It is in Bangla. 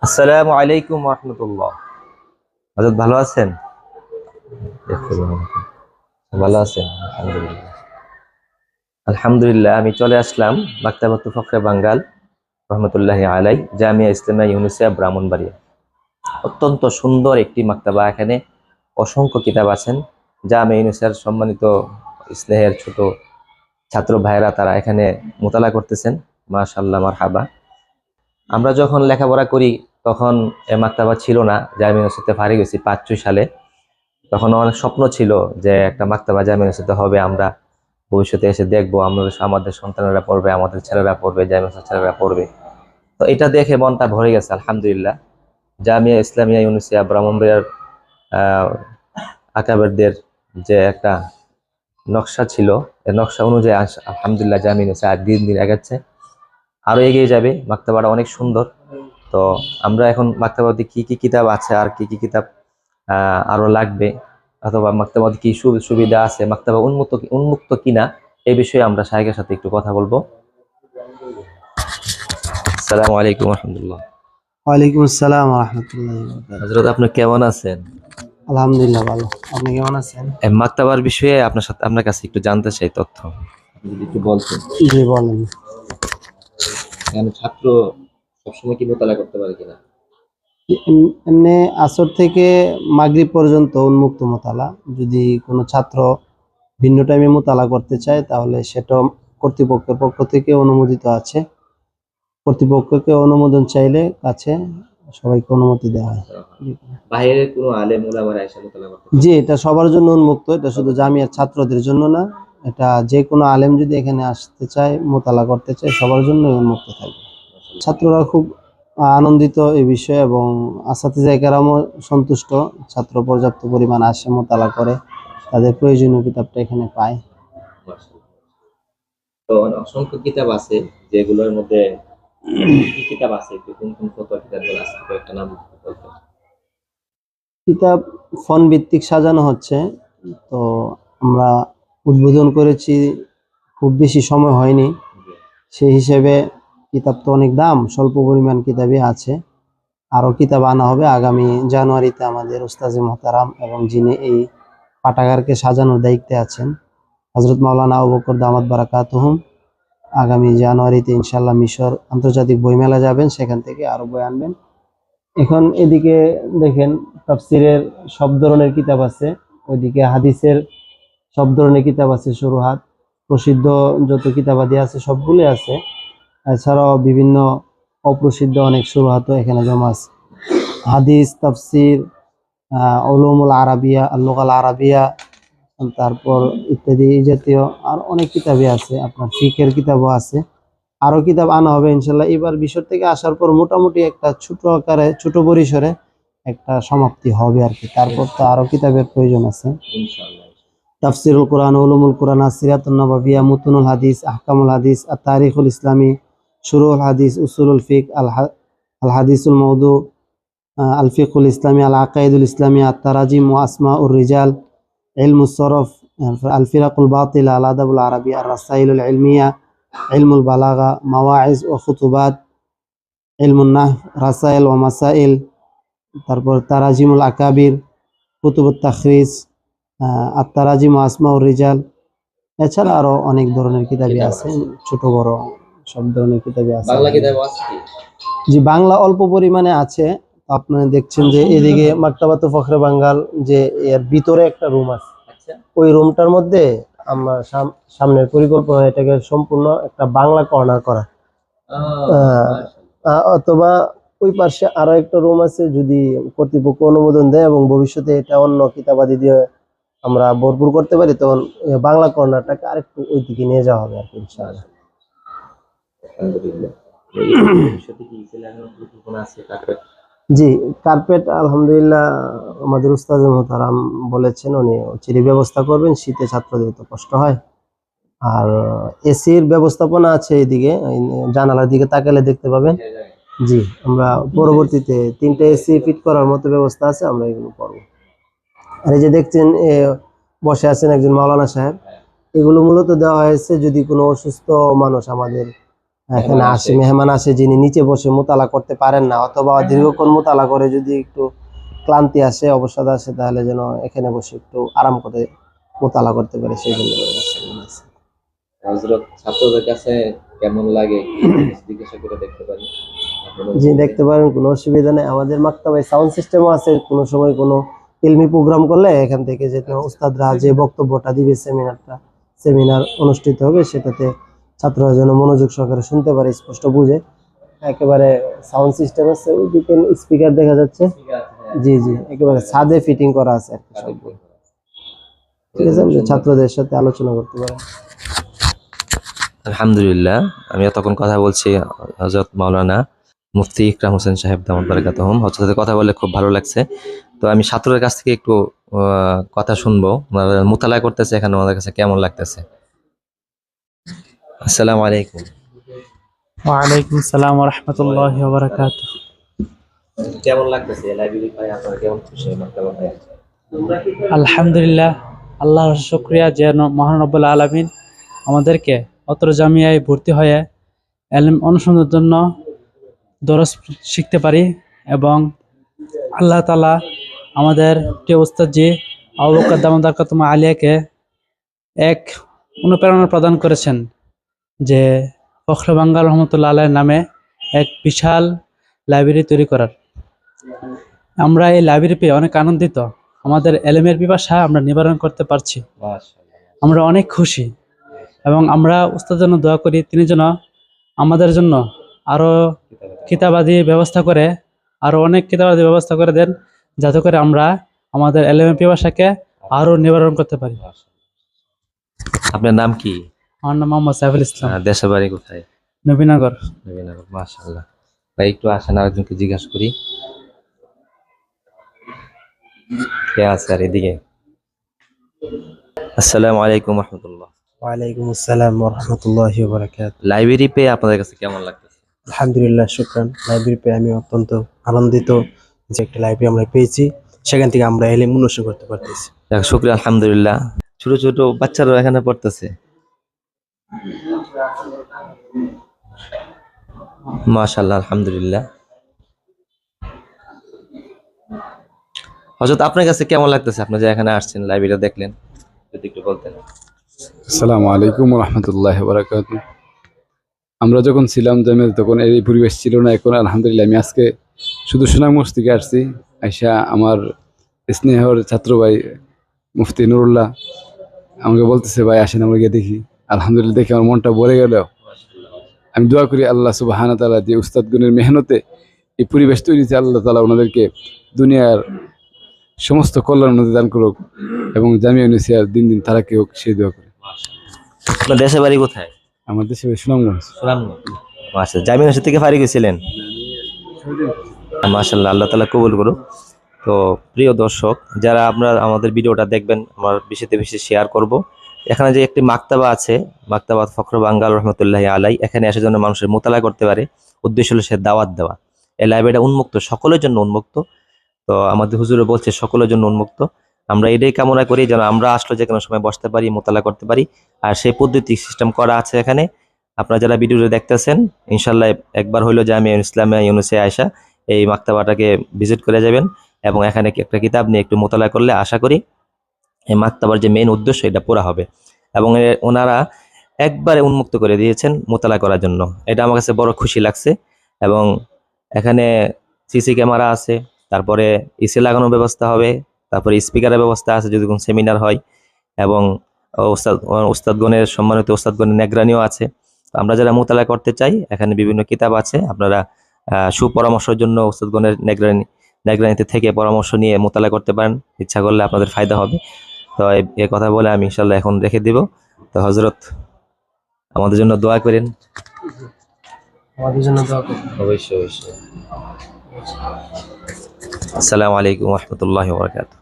আসসালামু আলাইকুম রহমতুল্লাহ। হযরত ভালো আছেন? ভালো আছেন? আলহামদুলিল্লাহ। আলহামদুলিল্লাহ, আমি চলে আসলাম মাকতাবাতুল ফখরে বাঙ্গাল রহমতুল্লাহি আলাই, জামিয়া ইসলামিয়া ইউনুসিয়া, ব্রাহ্মণবাড়িয়া। অত্যন্ত সুন্দর একটি মাকতাবা। এখানে অসংখ্য কিতাব আছেন। জামিয়া ইউনুসিয়ার সম্মানিত স্নেহের ছোট ছাত্র ভাইরা তারা এখানে মোতালা করতেছেন। মাশাআল্লাহ, মারহাবা। আমরা যখন লেখাপড়া করি তখন এ মাকতাবা ছিল না। জামিয়া ইউনুসিয়াতে ফারিগ হয়েছি 5-6 সালে। তখন অনেক স্বপ্ন ছিল যে একটা মাকতাবা জামিয়া ইউনুসিয়াতে হবে, আমরা ভবিষ্যতে এসে দেখবো, আমাদের সন্তানেরা পড়বে, আমাদের ছেলেরা পড়বে, জামিয়া ইউনুসিয়ার ছেলেরা পড়বে। তো এটা দেখে মনটা ভরে গেছে আলহামদুলিল্লাহ। জামিয়া ইসলামিয়া ইউনুসিয়া ব্রাহ্মণবাড়িয়ার আকাবেরদের যে একটা নকশা ছিল, এই নকশা অনুযায়ী আলহামদুলিল্লাহ জামিয়া ইউনুসিয়া আর দিন দিন এগাচ্ছে, আরো এগিয়ে যাবে। মাকতাবাটা অনেক সুন্দর। তো আমরা এখন মাকতাবাতে কি কি কিতাব আছে আর কি কি কিতাব আরো লাগবে, অথবা মাকতাবাতে কি সুবিধা আছে, মাকতাবা উন্মুক্ত কিনা, এই বিষয়ে আমরা শাহেখের সাথে একটু কথা বলবো। আসসালামু আলাইকুম রহমতুল্লাহ। ওয়ালাইকুম আসসালাম রাহমাতুল্লাহি ওয়া বারাকাতুহু। হযরত, আপনি কেমন আছেন? আলহামদুলিল্লাহ ভালো। আপনি কেমন আছেন? এই মাকতাবার বিষয়ে আপনার কাছে একটু জানতে চাই তথ্য, আপনি যদি একটু বলতেন। জি বলেন। এখানে ছাত্র সবসময় কি মোতালা করতে পারে কিনা? এমনি আসর থেকে মাগরিব পর্যন্ত উন্মুক্ত মোতালা। যদি কোনো ছাত্র ভিন্ন টাইমে মোতালা করতে চায় তাহলে সেটা কর্তৃপক্ষের পক্ষ থেকে অনুমোদিত আছে। কর্তৃপক্ষকে অনুমোদন চাইলে কাছে সবাইকে অনুমতি দেওয়া হয়। বাইরের কোনো আলেম ওলামারা এসে মোতালা করতে পারে? জি, এটা সবার জন্য উন্মুক্ত। এটা শুধু জামিয়ার ছাত্রদের জন্য না, এটা যে কোনো আলেম যদি এখানে আসতে চায়, মোতালা করতে চায়, সবার জন্যই উন্মুক্ত থাকবে। ছাত্ররা খুব আনন্দিত এই বিষয়ে এবং আসাতিজা কেরামও সন্তুষ্ট। ছাত্র পর্যাপ্ত পরিমাণ আসে, মোতালা করে, তাদের প্রয়োজনীয় কিতাবটা এখানে পায়। তো অসংখ্য কিতাব আছে, যেগুলোর মধ্যে কি কিতাব আছে, একটু কোন কোন কিতাবগুলো আছে কয়েকটা নাম বলতেন। কিতাব ফোন ভিত্তিক সাজানো হচ্ছে। তো আমরা উদ্বোধন করেছি, খুব বেশি সময় হয়নি। সেই হিসেবে কিতাব তো অনেক দাম, স্বল্প পরিমাণ কিতাবই আছে। আরও কিতাব আনা হবে আগামী জানুয়ারিতে। আমাদের উস্তাজে মোহতারাম এবং যিনি এই পাঠাগারকে সাজানোর দায়িত্বে আছেন, হযরত মাওলানা আবু বকর দামাত বারাকাতুহুম, আগামী জানুয়ারিতে ইনশাল্লাহ মিশর আন্তর্জাতিক বইমেলা যাবেন, সেখান থেকে আরো বই আনবেন। এখন এদিকে দেখেন, তাফসিরের সব ধরনের কিতাব আছে, ওইদিকে হাদিসের সব ধরনের কিতাব আছে, শুরুহাত প্রসিদ্ধ যত কিতাবাদি আছে সবগুলোই আছে। এছাড়াও বিভিন্ন অপ্রসিদ্ধ অনেক শুরুহাতও এখানে জমা আছে। হাদিস, তাফসির, উলুমুল আরাবিয়া, আল-লুগাল আরাবিয়া, তারপর ইত্যাদি এই জাতীয় আর অনেক কিতাবই আছে। আপনার ফিকের কিতাবও আছে। আরো কিতাব আনা হবে ইনশাল্লাহ। এবার মিশর থেকে আসার পর মোটামুটি একটা ছোট আকারে, ছোট পরিসরে একটা সমাপ্তি হবে আর কি। তারপর তো আরো কিতাবের প্রয়োজন আছে। তাফসিরুল কোরআন, উলুমুল কোরআন, সিরাতুন নবাবিয়া, মুতুনুল হাদিস, আহকামুল হাদিস, আত-তারিখুল ইসলামী, শুরুল হাদিস, উসুলুল ফিক, আল হাদিসুল মওদু, আল ফিকুল ইসলামী, আল আকাইদুল ইসলামী, আত-তারাজিম ওয়া আসমাউর রিজাল, ইলমুস সরফ, আল ফিরাকুল বাতিল, আল আদাবুল আরবি, আর রাসাইলুল ইলমিয়া, ইলমুল বালাগা, মাওয়াইজ ও খুতুবাত, ইলমুন নাহব, রাসাইল ওয়া মাসাইল, তারপর তারাজিমুল আকাবির, কুতুবুত তাখরিজ, আত-তারাজিম ওয়া আসমাউর রিজাল। এছাড়া আরো অনেক ধরনের কিতাবই আছে, ছোট বড় সব ধরনের কিতাবই আছে। বাংলা কিতাব আছে কি? জি, বাংলা অল্প পরিমাণে আছে। আপনারা দেখছেন যে এদিকে মাকতাবাতুল ফখরে বাঙ্গাল, যে এর ভিতরে একটা রুম আছে, ওই রুমটার মধ্যে আমরা সামনের পরিকল্পনা এটাকে সম্পূর্ণ একটা বাংলা কর্নার করা। অথবা ওই পাশে আরো একটা রুম আছে, যদি কর্তৃপক্ষ অনুমোদন দেয় এবং ভবিষ্যতে এটা অন্য কিতাবাদি দিয়ে আমরা ভরপুর করতে পারি, তখন বাংলা কর্নারটাকে আরেকটু ওই দিকে নিয়ে যাওয়া হবে আর কি ইনশাআল্লাহ। জি, কার্পেট আলহামদুলিল্লাহ আমাদের উস্তাদ মোহতারাম বলেছেন, উনি চিরি ব্যবস্থা করবেন, শীতে ছাত্রদের তো কষ্ট হয়। আর এসির ব্যবস্থাপনা আছে এইদিকে, জানালার দিকে তাকালে দেখতে পাবেন। জি, আমরা পরবর্তীতে 3টা এসি ফিট করার মতো ব্যবস্থা আছে, আমরা এগুলো করবো। আর এই যে দেখছেন বসে আছেন একজন মাওলানা সাহেব, এগুলো মূলত দেওয়া হয়েছে যদি কোনো অসুস্থ মানুষ আমাদের এখানে আসে মেহমান আসে যিনি নিচে বসে মোতালা করতে পারেন না, অথবা দীর্ঘক্ষণ মোতালা করে যদি একটু ক্লান্তি আসে, অবসাদ আসে, তাহলে যেন এখানে বসে একটু আরাম করে মোতালা করতে পারে, সেই জন্য ব্যবস্থা করা আছে। হযরত ছাত্রদের কাছে কেমন লাগে জিজ্ঞাসা করে দেখতে পারি? জি, দেখতে পারেন, কোনো অসুবিধা নেই। আমাদের মাক্তাবায় সাউন্ড সিস্টেমও আছে, কোনো সময় কোনো ইলমি প্রোগ্রাম করলে এখান থেকে যে উস্তাদরা যে বক্তব্যটা দিবে, সেমিনার অনুষ্ঠিত হবে, সেটাতে ছাত্ররা যেন মনোযোগ সহকারে শুনতে পারে, স্পষ্ট বুঝে। একেবারে সাউন্ড সিস্টেম আছে, ওইদিকে স্পিকার দেখা যাচ্ছে। জি জি, একেবারে ছাদে ফিটিং করা আছে আর কি সবগুলো। ঠিক আছে, আপনি ছাত্রদের সাথে আলোচনা করতে পারেন। আলহামদুলিল্লাহ, আমি তখন কথা বলছি হযরত মাওলানা মুফতি ইকরাম হোসেন সাহেব দামাত বারাকাতুহুম, হযরতের সাথে কথা বলে খুব ভালো লাগছে। তো আমি ছাত্রদের কাছ থেকে একটু কথা শুনবো, ওনারা মুতালা করতেছে এখানে, ওনাদের কাছে কেমন লাগতেছে। আসসালামু আলাইকুম। ওয়ালাইকুম আসসালাম ওয়া রাহমাতুল্লাহি ওয়া বারাকাতুহু। কেমন লাগতেছে লাইব্রেরি পাই? আপনারা কেমন খুশি মাক্তাবা পাই? আলহামদুলিল্লাহ, আল্লাহর শুকরিয়া যে মহান রব্বুল আলামিন আমাদেরকে অত্র জামিয়ায় ভর্তি হয়ে ইলম অনুসন্ধানের জন্য দরস শিখতে পারি, এবং আল্লাহ তাআলা আমাদের প্রিয় উস্তাদ জি আবু বকর দামাত বারাকাতুহু আলিয়াকে এক অনুপ্রেরণা প্রদান করেছেন যে ফখরে বাঙ্গাল রহমতুল্লাহ আলাইহির নামে এক বিশাল লাইব্রেরি তৈরি করার। আমরা এই লাইব্রেরি পেয়ে অনেক আনন্দিত। আমাদের এলেমের পিপাসা আমরা নিবারণ করতে পারছি, আমরা অনেক খুশি, এবং আমরা উস্তাদের জন্য দোয়া করি তিনি যেন আমাদের জন্য আরো কিতাবাদি ব্যবস্থা করে, আরো অনেক কিতাবাদি ব্যবস্থা করে দেন, যাতে করে আমরা আমাদের এলেমের পিপাসাকে আরো নিবারণ করতে পারি। আপনার নাম কি? আমার নাম মোহাম্মদ সাইফুল ইসলাম, দেশের বাড়ি কোথায়? নবীনগর। নবীনগর, মাশাআল্লাহ। ভাই একটু আসেন, আরেকজনকে জিজ্ঞাসা করি কে আছে আর এদিকে। আসসালামু আলাইকুম ওয়া রাহমাতুল্লাহ। ওয়ালাইকুম আসসালাম ওয়া রাহমাতুল্লাহি ওয়া বারাকাতুহু। লাইব্রেরি পেয়ে আপনাদের কাছে কেমন লাগতেছে? আলহামদুলিল্লাহ, শুকরান। লাইব্রেরি পেয়ে আমি অত্যন্ত আনন্দিত যে একটা লাইব্রেরি আমরা পেয়েছি, সেখান থেকে আমরা ইলম অনুসরণ করতে পারতেছি। যাক, শুকরিয়া, আলহামদুলিল্লাহ। ছোট ছোট বাচ্চারাও এখানে পড়তেছে, মাশাআল্লাহ, আলহামদুলিল্লাহ। হযরত আপনার কাছে কেমন লাগতেছে, আপনি যে এখানে আসছেন লাইব্রেরিটা দেখলেন, যদি একটু বলতেন। আসসালামু আলাইকুম রহমতুল্লাহ বারাকাতু। আমরা যখন ছিলাম জামিয়াতে তখন এই পরিবেশ ছিল না, এখন আলহামদুলিল্লাহ। আমি আজকে শুধু সুনামগঞ্জ থেকে আসছি, আইসা আমার স্নেহর ছাত্র ভাই মুফতি নুরুল্লাহ আমাকে বলতেছে, ভাই আসেন আমরা গিয়ে দেখি। আলহামদুলিল্লাহ, দেখে আমার মনটা ভরে গেল। আমি দোয়া করি আল্লাহ সুবহানাহু ওয়া তাআলা যে উস্তাদগণের মেহনতে এই পরিবেশ তৈরিতে আল্লাহ তাআলা ওনাদেরকে দুনিয়ার সমস্ত কল্যাণ উন্নতি দান করুক, এবং জামিয়া ইউনিসিয়ার দিন দিন তারাকে হোক, সেই দোয়া করি। আপনার দেশের বাড়ি কোথায়? আমার দেশে সুনামগঞ্জ। সুনামগঞ্জ, মাশাআল্লাহ। জামিয়া ইউনিভার্সিটি থেকে ফারিগ হয়েছিলেন? মাশাআল্লাহ, আল্লাহ তাআলা কবুল করুক। তো প্রিয় দর্শক, যারা আপনারা আমাদের ভিডিওটা দেখবেন, আমরা বেশিতে বেশি শেয়ার করব। এখানে যে একটি মাক্তাবা আছে, মাক্তাবা ফখরে বাঙ্গাল রহমতুল্লাহি আলাই, এখানে আসার জন্য মানুষের মোতালা করতে পারে। উদ্দেশ্য হলো সে দাওয়াত দেওয়া। এই লাইব্রেরিটা উন্মুক্ত, সকলের জন্য উন্মুক্ত। তো আমাদের হুজুরে বলছে সকলের জন্য উন্মুক্ত। আমরা এটাই কামনা করি যেন আমরা আসলে যে কোনো সময় বসতে পারি, মোতালা করতে পারি। আর সেই পদ্ধতি সিস্টেম করা আছে এখানে। আপনারা যারা ভিডিওটা দেখতেছেন, ইনশাল্লাহ একবার হইলো জামিয়া ইসলামিয়া ইউনুসে আয়সা এই মাক্তাবাটাকে ভিজিট করে যাবেন, এবং এখানে একটা কিতাব নিয়ে একটু মোতালা করলে আশা করি এই মাক্তাবার যে মেইন উদ্দেশ্য এটা পুরা হবে। এবং ওনারা একবারে উন্মুক্ত করে দিয়েছেন মোতালা করার জন্য, এটা আমার কাছে বড় খুশি লাগছে। এবং এখানে সিসি ক্যামেরা আছে, তারপরে এসি লাগানোর ব্যবস্থা হবে, তারপরে স্পিকারের ব্যবস্থা আছে যদি কোনো সেমিনার হয়, এবং ওস্তাদগণের সম্মানিত ওস্তাদগণের নেগরানিও আছে। আমরা যারা মোতালা করতে চাই, এখানে বিভিন্ন কিতাব আছে, আপনারা সুপরামর্শের জন্য ওস্তাদগণের নেগরানিতে থেকে পরামর্শ নিয়ে মোতালা করতে পারেন, ইচ্ছা করলে আপনাদের ফায়দা হবে। তো এই কথা বলে আমি ইনশাল্লাহ এখন রেখে দিব। তো হযরত আমাদের জন্য দোয়া করেন। আমাদের জন্য দোয়া করুন। অবশ্যই অবশ্যই। আসসালামু আলাইকুম ওয়া রাহমাতুল্লাহি ওয়া বারাকাতুহু।